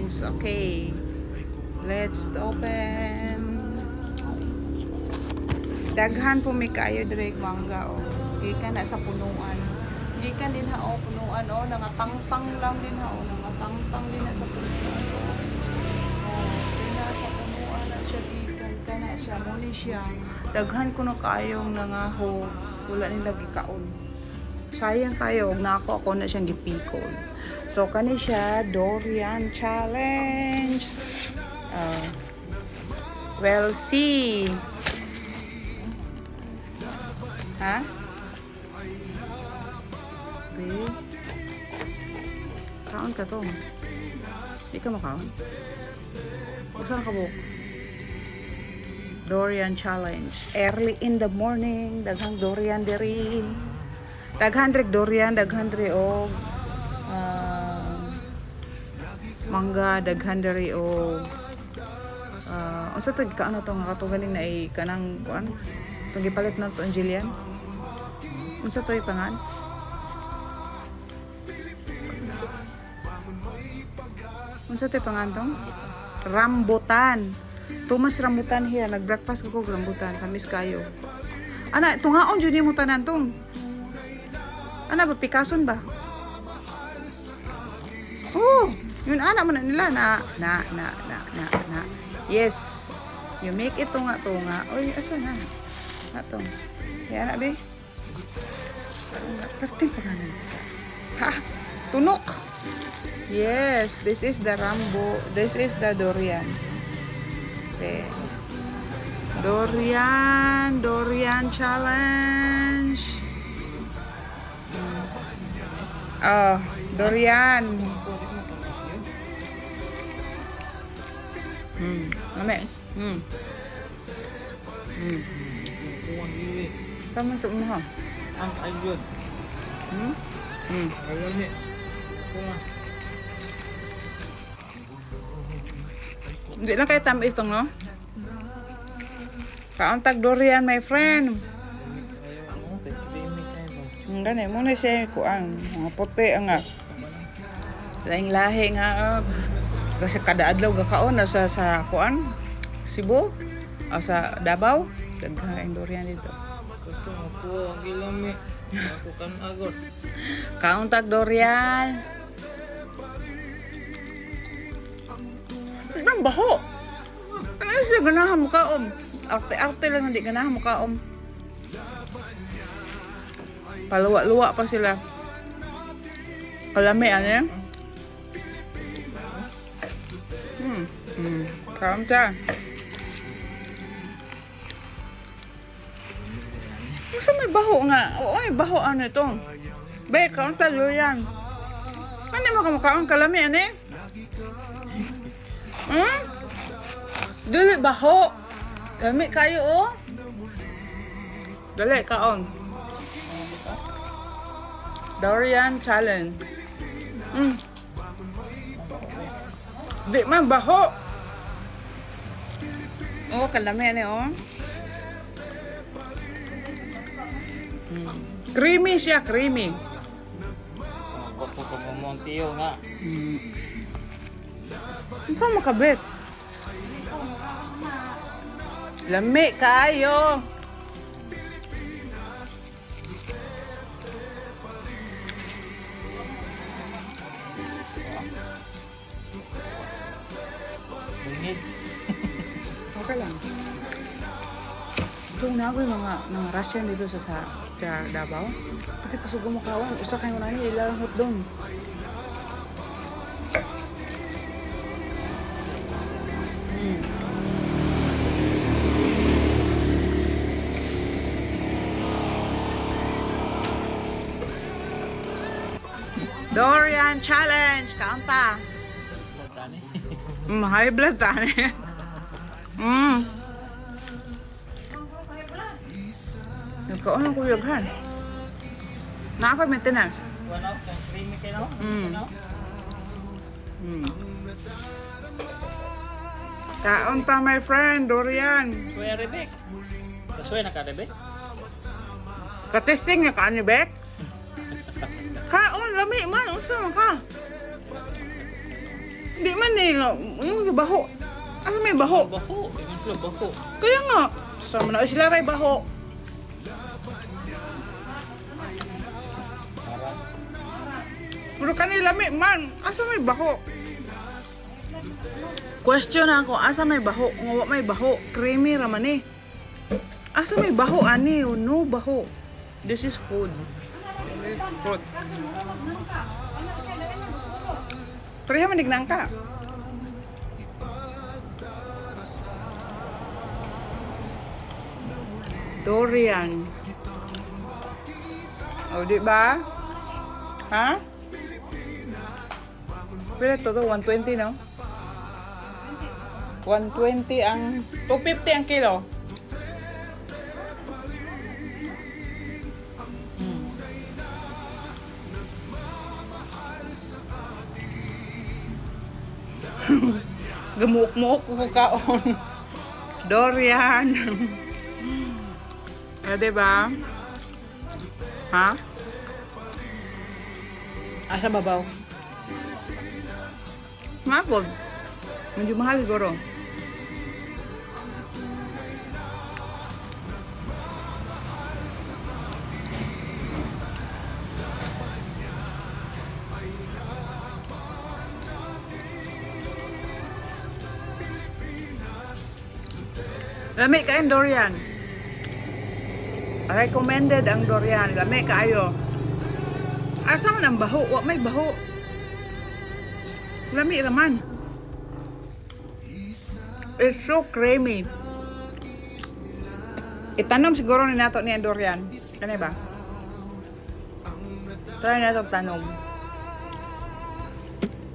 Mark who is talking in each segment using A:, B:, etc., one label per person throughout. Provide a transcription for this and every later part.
A: drinks. Okay. Let's open. Daghan po may kaayo direk mangga o. Gikan na sa punuan. Gikan din ha o punuan o, nangatangtang lang din ha o, nangatangtang din na sa punuan o. Din na sa punuan na siya gikan kana siya mo ni siya. Daghan ko na kaayong nangaho, wala nila gikaon. Sayang kayo, og nako ako na siyang gipikol. So kani siya durian challenge. Well, see. Ha? Okay. Kaon ka to. Di ka makaon. Usan ka buok? Durian challenge. Early in the morning, daghang durian diri. Daghan rig durian, daghan ri og mangga, daghan diri og unsa to ka ano to nga katugaling na ay kanang kuan tong gipalit na to ang Jillian. Unsa to ipangan? Unsa to ipangan tong? Rambutan. Tumas rambutan hiya, nag-breakfast ko rambutan, kamis kayo. Ana, tungaon jud mo tanan tong. Ana ba Pikason ba? Oh, yun ana man nila na. Yes. You make it tunga-tunga. Oy, asa na? Ato. Kaya na be. Perting pa ganan. Ha, tunok. Yes, this is the rambo. This is the durian. Okay. Durian challenge. Oh, durian. Lami. Tama ito mo ha.
B: Ang ayun. Ayun ni.
A: Hindi na kayo tamis itong, no? Kauntag durian, my friend. Ang ganit mo na siya kuang. Mga puti nga. Laing-lahi nga. Kasi kada adlaw gakaon na sa kuan. Cebu. O sa Davao. Daghaing durian dito.
B: Ito ako ang Lami. Ako kan agot.
A: Kauntag durian. Ang baho. Ano siya ganahan mo kaom? Arte-arte lang hindi ganahan mo kaom. Paluwa-luwa pa sila. Kalami ano yan? Kaom siya. Masa may baho nga? Oo, may baho ano ito. Be, kaom talo yan. Ano mo kamukhaon kalami ano eh? Dili baho. Lami kayo oh. Dali kaon. Durian challenge. Di man baho. Oh, kalami ani oh. Creamy siya, creamy.
B: Ako ko mo tiyo nga.
A: Ikaw makabit. Lami kayo.
B: Bungit.
A: Okay lang. Ito na ako yung mga Russian dito sa Davao. Pati kasugo mo kawan. Usa kayo na niya ilarang hot doon. Durian challenge. Kaunta. High blood tani. Nagkaon ang kuyaghan. Na ako maintenance.
B: One out kang creamy kayo.
A: Kaunta my friend, durian.
B: Kuya Rebek. Kasuya na ka Rebek?
A: Katesting na ka ni Bek? Kaon, lami man. Unsa man ka? Di man eh. Yung baho. Ano may baho?
B: Baho. Tingnan sila baho.
A: Kaya nga. Sama na sila ray baho. Pero kanila may man. Asa may baho? Question ako. Asa may baho? Ngawa may baho. Creamy raman eh. Asa may baho ani? Oh, no baho. This is food. This is fruit. Pareha manignang ka. Durian. O, di ba? Ha? Pila to 120, no? 120 ang... 250 ang kilo. Gemuk-muk ko kaon. Durian. Diba? Ha? Asa babaw? Mapod. Medyo mahal siguro. Lami kain durian. Recommended ang durian. Lami kaayo. Asa man ang baho? Wa may baho. Lami raman. It's so creamy. Itanom siguro ni nato ni ang durian. Kani ba? Try nato tanom.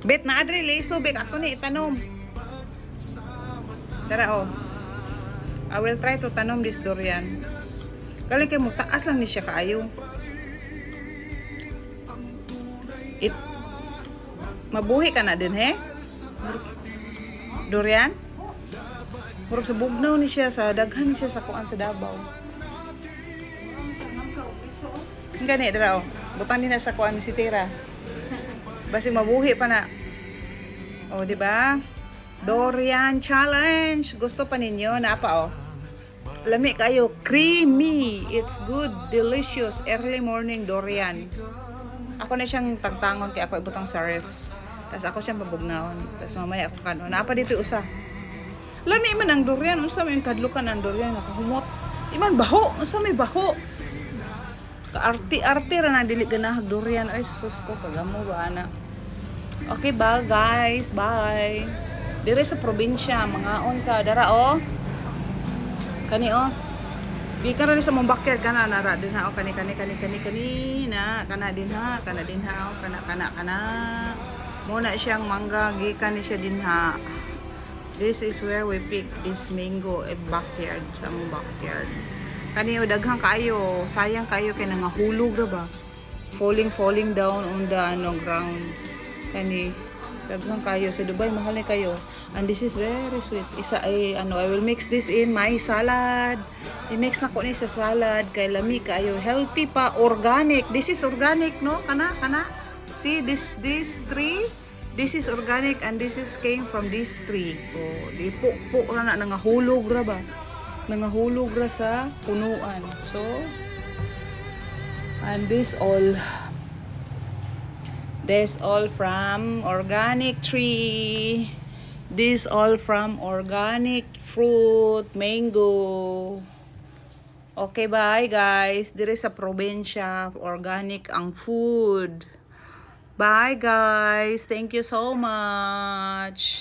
A: Bet na adre leso bek ako ni itanom. Tara oh. I will try to tanom this durian. Galing kay mo taas lang ni siya kaayo. Mabuhi ka na din he? Durian? Murag sa bugnaw ni siya, sa daghan ni siya sa kuan sa Davao. Gani dira oh. Butan din na sa kuan si Tira. Basi mabuhi pa na. Oh, di ba? Durian challenge. Gusto pa ninyo na apa oh. Lami kayo, creamy. It's good, delicious. Early morning durian. Ako na siyang tagtangon kaya ako ibutang sa ref. Tapos ako siyang pabugnaon. Tapos mamaya ako kanon. Napa dito usa. Lami man ang durian. Unsa may kadlukan ang durian nakahumot. Iman baho. Unsa may baho. Kaarti-arti ra na dili ganahag durian. Ay sus ko kagamo ba ana. Okay ba guys? Bye. Dire sa probinsya, mangaon ka dara oh. Kani oh. Di ka rin sa mong backyard kana nara din ha oh kani na kana din ha oh kana. Muna siyang mangga gikan ni siya din ha. This is where we pick this mango at backyard sa mong backyard. Kani oh daghang kayo, sayang kayo kay nangahulog ra ba. Falling down on the ground. Kani daghang kayo sa Dubai mahal ni kayo. And this is very sweet. Isa ay I will mix this in my salad. I-mix na ko ni sa salad kay lami kayo. Healthy pa, organic. This is organic no? Kana. See this tree. This is organic and this is came from this tree. Oh, di po ra na nangahulog ra ba? Nangahulog ra sa punuan. So and this all from organic tree. This all from organic fruit, mango. Okay, bye guys. Dire sa probinsya, organic ang food. Bye guys. Thank you so much.